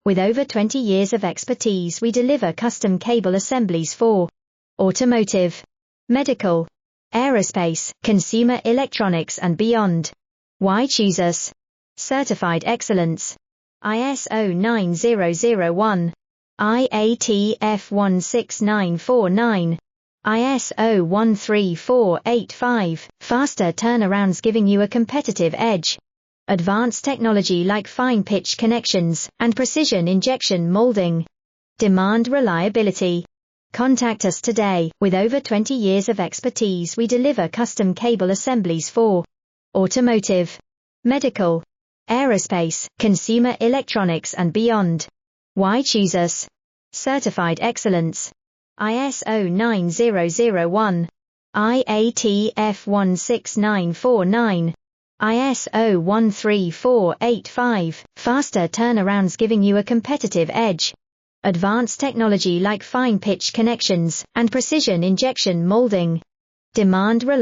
With over 20 years of expertise, we deliver custom cable assemblies for automotive, medical, aerospace, consumer electronics and beyond. Why choose us? Certified excellence. ISO 9001, IATF 16949, ISO 13485, faster turnarounds giving you a competitive edge. Advanced technology like fine pitch connections and precision injection molding. Demand reliability. Contact us today. With over 20 years of expertise, we deliver custom cable assemblies for automotive, medical, aerospace, consumer electronics and beyond. Why choose us? Certified excellence. ISO 9001, IATF 16949, ISO 13485, faster turnarounds giving you a competitive edge. Advanced technology like fine pitch connections and precision injection molding. Demand reliability.